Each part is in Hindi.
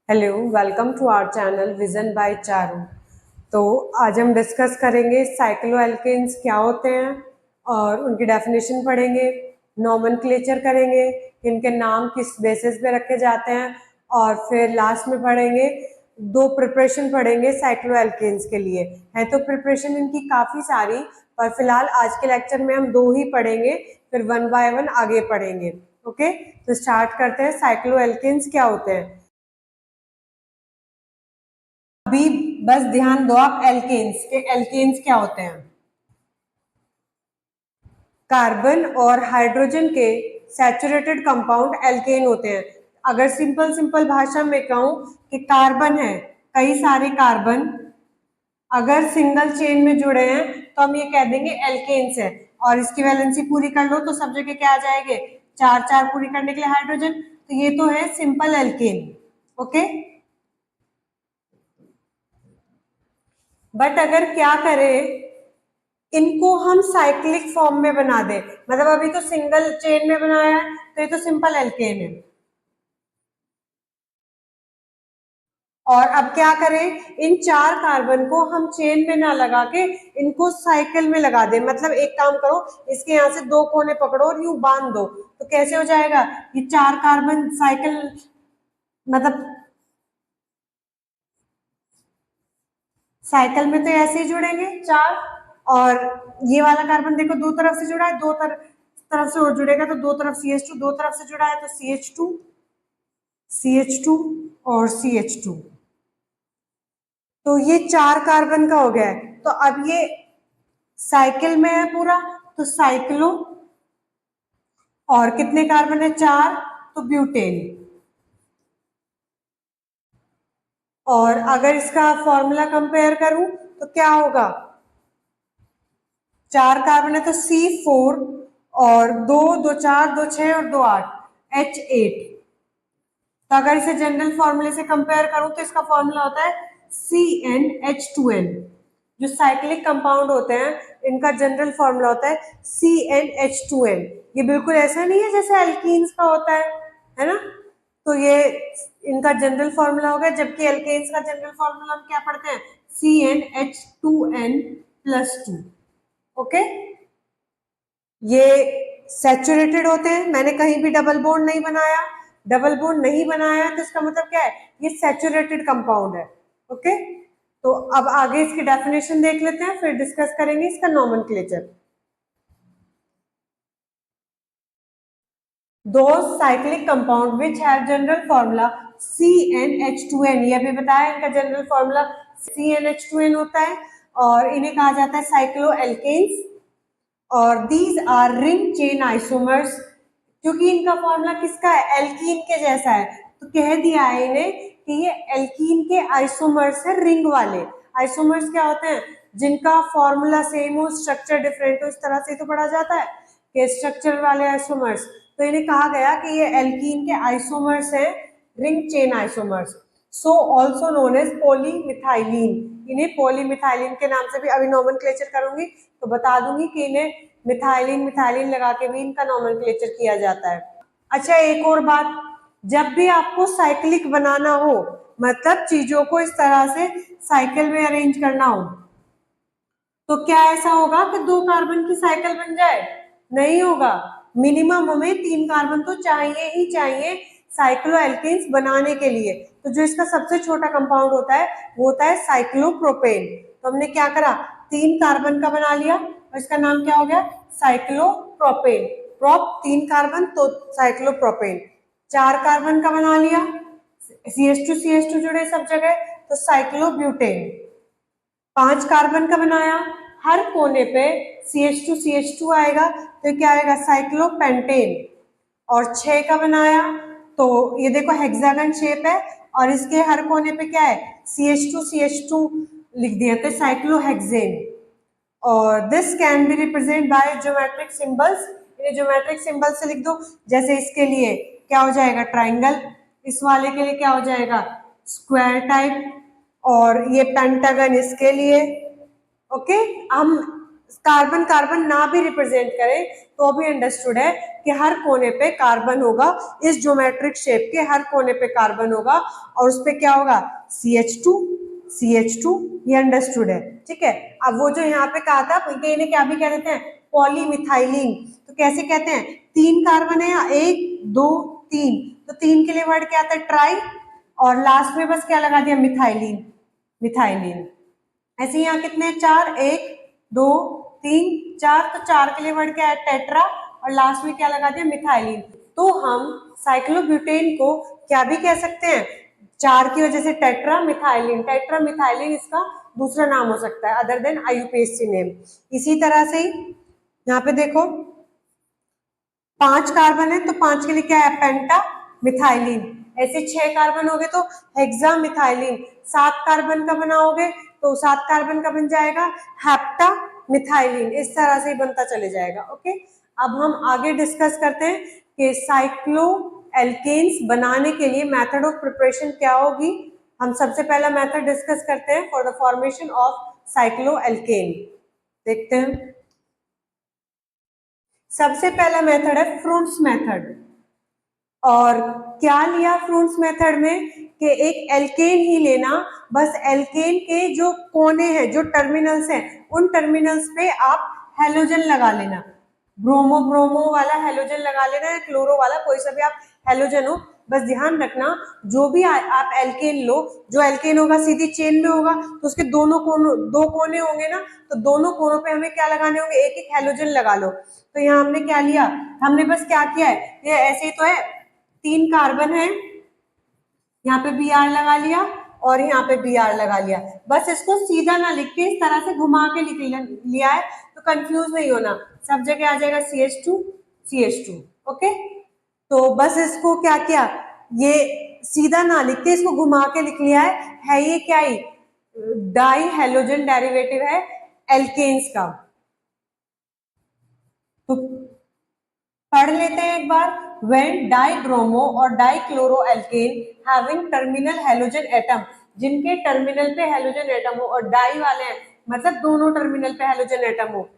Hello, welcome to our channel vision by Charu. तो आज हम डिस्कस करेंगे साइक्लोएल्केन्स क्या होते हैं और उनकी डेफिनेशन पढ़ेंगे, नॉमेनक्लेचर करेंगे, इनके नाम किस बेसिस पे रखे जाते हैं और फिर लास्ट में पढ़ेंगे दो प्रिपरेशन पढ़ेंगे साइक्लोएल्केन्स के लिए। है तो प्रिपरेशन इनकी काफ़ी सारी, पर फिलहाल आज के लेक्चर में हम दो ही पढ़ेंगे, फिर वन बाय वन आगे पढ़ेंगे। ओके, तो स्टार्ट करते हैं। साइक्लोएल्केन्स क्या होते हैं? अभी बस ध्यान दो आप एल्केन्स के। एल्केन्स क्या होते हैं? कार्बन और हाइड्रोजन के सैचुरेटेड कंपाउंड एल्केन होते हैं। अगर सिंपल सिंपल भाषा में कहूं कि कार्बन है, कई सारे कार्बन अगर सिंगल चेन में जुड़े हैं तो हम ये कह देंगे एल्केन्स है। और इसकी वैलेंसी पूरी कर लो तो सब जगह क्या आ जाएंगे? चार चार पूरी करने के लिए हाइड्रोजन, तो ये तो है सिंपल एल्केन। ओके, बट अगर क्या करें, इनको हम साइक्लिक फॉर्म में बना दें, मतलब अभी तो सिंगल चेन में बनाया है तो ये तो सिंपल एल्केन है। और अब क्या करें, इन चार कार्बन को हम चेन में ना लगा के इनको साइकिल में लगा दें। मतलब एक काम करो, इसके यहाँ से दो कोने पकड़ो और यूं बांध दो, तो कैसे हो जाएगा? ये चार कार्बन साइकिल, मतलब साइकिल में तो ऐसे ही जुड़ेंगे चार। और ये वाला कार्बन देखो दो तरफ से जुड़ा है, दो तरफ से और जुड़ेगा तो दो तरफ CH2, दो तरफ से जुड़ा है तो CH2, CH2 और CH2। तो ये चार कार्बन का हो गया है। तो अब ये साइकिल में है पूरा, तो साइक्लो, और कितने कार्बन है? चार, तो ब्यूटेन। और अगर इसका फॉर्मूला कंपेयर करूं तो क्या होगा? चार कार्बन है तो C4, और दो दो चार, दो छह और दो आठ, H8। तो अगर इसे जनरल फॉर्मूले से कंपेयर करूं तो इसका फॉर्मूला होता है CnH2n। जो साइक्लिक कंपाउंड होते हैं इनका जनरल फॉर्मूला होता है CnH2n। ये बिल्कुल ऐसा नहीं है जैसे एल्कीन्स का होता है ना? तो ये इनका जनरल फॉर्मूला हो गया, जबकि एल्केन्स का जनरल फॉर्मूला हम क्या पढ़ते हैं? CnH2n+2। ओके, ये सैचुरेटेड होते हैं, मैंने कहीं भी डबल बॉन्ड नहीं बनाया। डबल बॉन्ड नहीं बनाया तो इसका मतलब क्या है? ये सैचुरेटेड कंपाउंड है। ओके, तो अब आगे इसकी डेफिनेशन देख लेते हैं, फिर डिस्कस करेंगे इसका nomenclature. Those cyclic compound which have general formula CnH2n, ये भी बताया इनका जनरल फॉर्मूला CnH2n होता है और इन्हें कहा जाता है साइक्लोएल्केन्स। और these R ring chain isomers, क्योंकि इनका फॉर्मूला किसका है? एल्कीन के जैसा है, तो कह दिया है इन्हें कि ये एल्कीन के आइसोमर्स है, रिंग वाले। आइसोमर्स क्या होते हैं? जिनका फॉर्मूला सेम हो, स्ट्रक्चर डिफरेंट हो, इस तरह से तो पढ़ा जाता है कि स्ट्रक्चर वाले आइसोमर्स। तो इन्हें कहा गया कि ये एल्कीन के आइसोमर्स हैं, ring chain isomers. So also known as polymethylene. इन्हें पॉलीमिथाइलिन के नाम से भी, अभी नॉमेनक्लेचर करूंगी तो बता दूंगी कि इन्हें मिथाइलिन मिथाइलिन लगा के भी इनका नॉमेनक्लेचर किया जाता है। अच्छा, एक और बात, जब भी आपको साइक्लिक बनाना हो, मतलब चीजों को इस तरह से साइकिल में अरेंज करना हो, तो क्या ऐसा होगा कि दो कार्बन की साइकिल बन जाए? नहीं होगा। मिनिमम हमें तीन कार्बन तो चाहिए ही चाहिए साइक्लोएल्केन्स बनाने के लिए। तो जो इसका सबसे छोटा कंपाउंड होता है वो होता है साइक्लोप्रोपेन। तो हमने क्या करा, तीन कार्बन का बना लिया और इसका नाम क्या हो गया? साइक्लोप्रोपेन। प्रोप तीन कार्बन तो साइक्लोप्रोपेन। चार कार्बन का बना लिया, CH2 जुड़े सब जगह, तो साइक्लोब्यूटेन। पांच कार्बन का बनाया, हर कोने पे CH2 आएगा तो क्या आएगा? साइक्लोपेंटेन। और छह का बनाया तो ये देखो हेक्सागन शेप है और इसके हर कोने पे क्या है? CH2 लिख दिया तो साइक्लोहेक्सेन। और this can be represent by geometric symbols. ये ज्योमेट्रिक सिंबल से लिख दो, जैसे इसके लिए क्या हो जाएगा? ट्राइंगल। इस वाले के लिए क्या हो जाएगा? Square type. और ये पेंटागन इसके लिए। ओके, हम कार्बन कार्बन ना भी रिप्रेजेंट करे तो भी अंडरस्टूड है कि हर कोने पे कार्बन होगा, इस ज्योमेट्रिक शेप के हर कोने पे कार्बन होगा और उस पे क्या होगा CH2 CH2, ये अंडरस्टूड है, ठीक है। अब वो जो यहाँ पे कहा था इन्हें क्या भी कह देते हैं, पॉलीमिथाइलिन। तो कैसे कहते हैं, 3 कार्बन है, 1 2 3, तो 3 के लिए वर्ड क्या आता है, ट्राई, और लास्ट में बस क्या लगा दिया, मिथाइलिन, मिथाइलिन। ऐसे यहाँ कितने हैं, 4, 1 2 3 4, तो 4 के लिए वर्ड क्या है, टेट्रा, और लास्ट में क्या लगा दिया, मिथाइलिन। तो हम साइक्लोब्यूटेन को क्या भी कह सकते हैं, 4 की वजह से टेट्रा मिथाइलिन, टेट्रा मिथाइलिन इसका दूसरा नाम हो सकता है अदर देन IUPAC नेम। इसी तरह से ही यहाँ पे देखो 5 कार्बन है तो 5 के लिए क्या है, पेंटा मिथाइलिन। ऐसे 6 कार्बन हो गए तो हेक्सा मिथाइलिन। 7 कार्बन का बनाओगे तो 7 कार्बन का बन जाएगा हेप्टा मिथाइलिन। इस तरह से ही बनता चले जाएगा। ओके, अब हम आगे डिस्कस करते हैं कि साइक्लो एल्केन्स बनाने के लिए मेथड ऑफ प्रिपरेशन क्या होगी। हम सबसे पहला मेथड डिस्कस करते हैं for the formation of cycloalkane. देखते हैं, सबसे पहला मेथड है फ्रुंस मेथड। और क्या लिया फ्रुंस मेथड में कि एक एल्केन ही लेना, बस एल्केन के जो कोने हैं, जो टर्मिनल्स हैं, उन टर्मिनल्स पे आप हेलोजन लगा लेना। ब्रोमो ब्रोमो वाला हेलोजन लगा लेना है, क्लोरो वाला, कोई सा भी आप हेलोजन हो। बस ध्यान रखना जो भी आप एल्केन लो, जो एल्केन होगा सीधी चेन में होगा तो उसके दोनों कोनों, 2 कोने होंगे ना, तो दोनों कोनों पे हमें क्या लगाने होंगे, एक एक हेलोजन लगा लो। तो यहाँ हमने क्या लिया, हमने बस क्या किया है, ये ऐसे ही तो है, 3 कार्बन है, यहाँ पे Br लगा लिया और यहाँ पे Br लगा लिया। बस इसको सीधा ना लिख के इस तरह से घुमा के लिख लिया है तो कंफ्यूज नहीं होना, सब जगह आ जाएगा CH2 CH2। ओके, तो बस इसको क्या किया, ये सीधा ना लिख के इसको घुमा के लिख लिया है ये क्या ही, डाई हेलोजन डेरिवेटिव है एल्केन्स का। तो पढ़ लेते हैं एक बार, when डाइब्रोमो और डाइक्लोरोएल्केन हैविंग टर्मिनल हेलोजन एटम, जिनके टर्मिनल पे हेलोजन एटम हो, और डाई वाले हैं मतलब दोनों टर्मिनल पे हेलोजन एटम हो,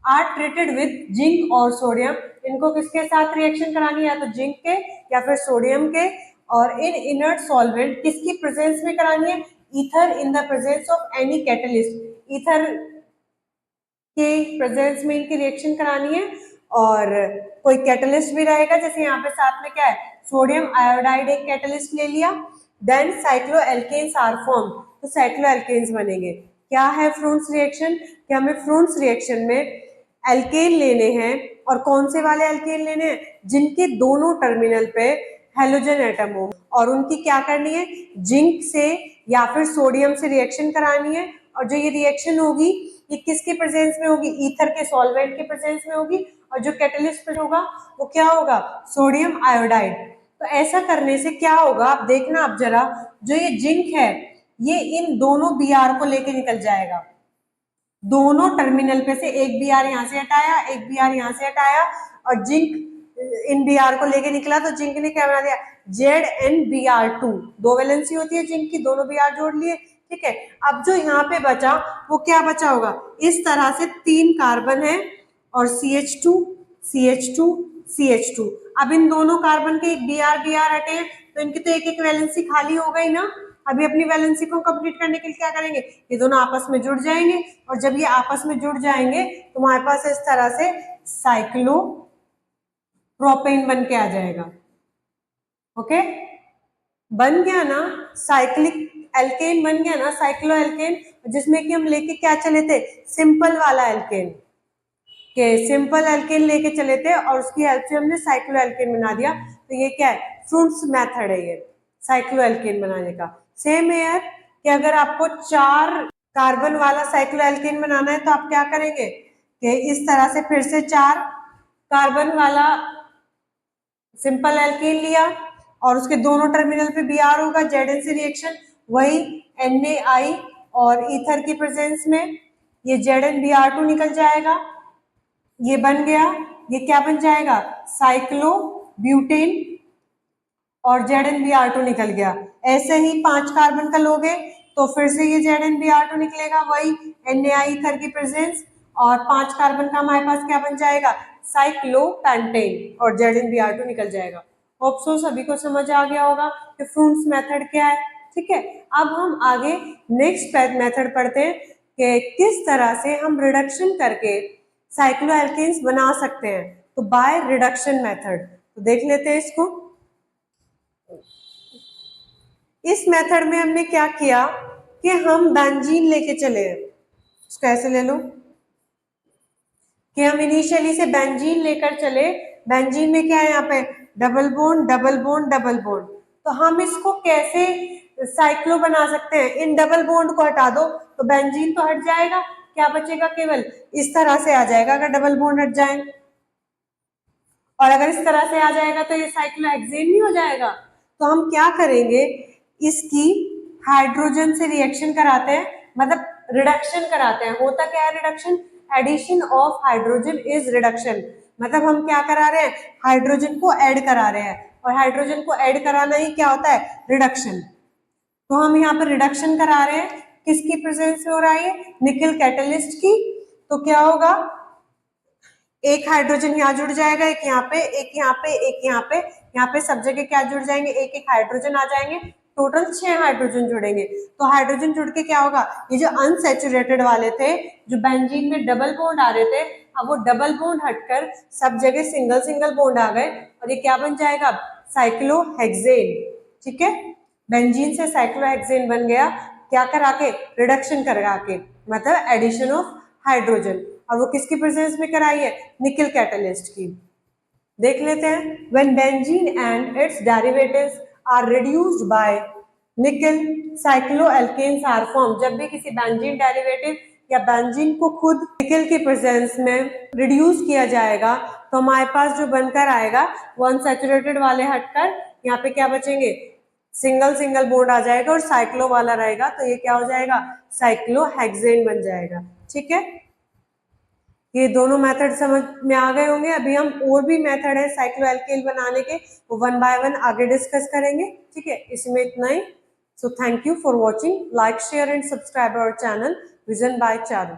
आर ट्रीटेड विद जिंक और सोडियम, इनको किसके साथ रिएक्शन करानी है, तो जिंक के या फिर सोडियम के, और इन इनर्ट सॉल्वेंट किसकी प्रेजेंस में करानी है, ether in the presence of any catalyst, ether के प्रेजेंस में इनकी रिएक्शन करानी है, और कोई कैटलिस्ट भी रहेगा, जैसे यहाँ पे साथ में क्या है, सोडियम आयोडाइड एक कैटलिस्ट ले लिया, देन साइक्लोएल्केन्स आर फॉर्म, तो साइक्लोएल्केन्स बनेंगे। क्या है फ्रुंस रिएक्शन, कि हमें फ्रुंस रिएक्शन में एल्केन लेने हैं, और कौन से वाले एल्केन लेने हैं, जिनके दोनों टर्मिनल पे हेलोजन एटम हो, और उनकी क्या करनी है, जिंक से या फिर सोडियम से रिएक्शन करानी है, और जो ये रिएक्शन होगी ये किसके प्रेजेंस में होगी, ईथर के सॉल्वेंट के प्रेजेंस में होगी, और जो कैटलिस्ट होगा वो क्या होगा, सोडियम आयोडाइड। तो ऐसा करने से क्या होगा, आप देखना, आप जरा, जो ये जिंक है ये इन दोनों Br को लेके निकल जाएगा, दोनों टर्मिनल पे से एक Br यहाँ से हटाया, एक Br यहाँ से हटाया, और जिंक इन Br को लेके निकला, तो जिंक ने क्या बना दिया, ZnBr2, 2 वैलेंसी होती है जिंक की, दोनों Br जोड़ लिए, ठीक है। अब जो यहाँ पे बचा वो क्या बचा होगा, इस तरह से 3 कार्बन है और CH2 CH2 CH2। अब इन दोनों कार्बन के एक Br हटे हैं तो इनकी तो एक एक वैलेंसी खाली हो गई ना। अभी अपनी वैलेंसी को कंप्लीट करने के लिए क्या करेंगे, ये दोनों आपस में जुड़ जाएंगे, और जब ये आपस में जुड़ जाएंगे तो हमारे पास इस तरह से साइक्लो प्रोपेन बन के आ जाएगा। ओके, बन गया ना, साइक्लिक एल्केन बन गया ना, साइक्लो एल्केन, जिसमें कि हम लेके क्या चले थे, सिंपल वाला एल्केन, के सिंपल एल्केन लेके चले थे और उसकी हेल्प से हमने साइक्लो एल्केन बना दिया। तो ये क्या है, फ्रुंस मेथड है ये साइक्लो एल्केन बनाने का। सेम है यार कि अगर आपको 4 कार्बन वाला साइक्लो एल्केन बनाना है तो आप क्या करेंगे कि इस तरह से फिर से 4 कार्बन वाला सिंपल एल्केन लिया, और उसके दोनों टर्मिनल पे Br होगा, Zn से रिएक्शन, वही NaI और ईथर की प्रेजेंस में ये ZnBr2 निकल जाएगा, ये बन गया, ये क्या बन जाएगा, साइक्लो ब्यूटेन, और ZnBr2 निकल गया। ऐसे ही 5 कार्बन का लोगे तो फिर से ये ZnBr2 निकलेगा, वही NaI ईथर की प्रेजेंस, और 5 कार्बन का हमारे पास क्या बन जाएगा, साइक्लोपेंटेन, और ZnBr2 निकल जाएगा। होप सो सभी को समझ आ गया होगा कि फ्रूट्स मेथड क्या है। ठीक है, अब हम आगे नेक्स्ट मेथड पढ़ते हैं कि किस तरह से हम रिडक्शन करके साइक्लोएल्केन्स बना सकते हैं, तो बाय रिडक्शन मेथड। तो देख लेते हैं इसको। इस मेथड में हमने क्या किया कि हम बेंजीन लेके चले हैं, इसको ऐसे ले लो कि हम इनिशियली से बेंजीन लेकर चले। बेंजीन में क्या है, यहाँ पे double bond double bond double bond, तो हम इसको कैसे साइक्लो बना सकते हैं, इन डबल बॉन्ड को हटा दो तो बेंजीन तो हट जाएगा, क्या बचेगा, केवल इस तरह से आ जाएगा अगर डबल बॉन्ड हट जाए, और अगर इस तरह से आ जाएगा तो ये साइक्लोहेक्सेन नहीं हो जाएगा। तो हम क्या करेंगे, इसकी हाइड्रोजन से रिएक्शन कराते हैं, मतलब रिडक्शन कराते हैं। होता क्या है reduction, addition of hydrogen is reduction, मतलब हम क्या करा रहे हैं, हाइड्रोजन को ऐड करा रहे हैं, और हाइड्रोजन को ऐड कराना ही क्या होता है, रिडक्शन। तो हम यहाँ पर रिडक्शन करा रहे हैं, किसकी प्रेजेंस में हो रहा है, निकल कैटलिस्ट की। तो क्या होगा, एक हाइड्रोजन यहाँ जुड़ जाएगा, एक यहाँ पे, एक यहाँ पे, एक यहाँ पे सब जगह क्या जुड़ जाएंगे, एक एक हाइड्रोजन आ जाएंगे, टोटल 6 हाइड्रोजन जुड़ेंगे। तो हाइड्रोजन जुड़ के क्या होगा, ये जो अनसैचुरेटेड वाले थे, जो बेंजीन में डबल बॉन्ड आ रहे थे, अब वो डबल बॉन्ड हटकर सब जगह सिंगल सिंगल बॉन्ड आ गए, और ये क्या बन जाएगा, साइक्लोहेक्सेन। ठीक है, बेंजीन से साइक्लोहेक्सेन बन गया, क्या करा के, रिडक्शन करा के, मतलब एडिशन ऑफ हाइड्रोजन, और वो किसकी प्रेजेंस में कराई है, निकल कैटलिस्ट की। देख लेते हैं, when benzene and its derivatives are reduced by nickel cycloalkanes are form. जब भी किसी बेंजीन डेरिवेटिव या बेंजीन को खुद निकल की प्रेजेंस में रिड्यूस किया जाएगा, तो हमारे पास जो बनकर आएगा वो अनसैचुरेटेड वाले हटकर यहाँ पे क्या बचेंगे, सिंगल सिंगल बॉन्ड आ जाएगा, और साइक्लो वाला रहेगा, तो ये क्या हो जाएगा, साइक्लोहेक्सेन बन जाएगा। ठीक है, ये दोनों मेथड समझ में आ गए होंगे। अभी हम और भी मेथड है साइक्लोएल्केन बनाने के, वो 1 बाय 1 आगे डिस्कस करेंगे। ठीक है, इसमें इतना ही। So thank you for watching, like share and subscribe our channel vision by Charu.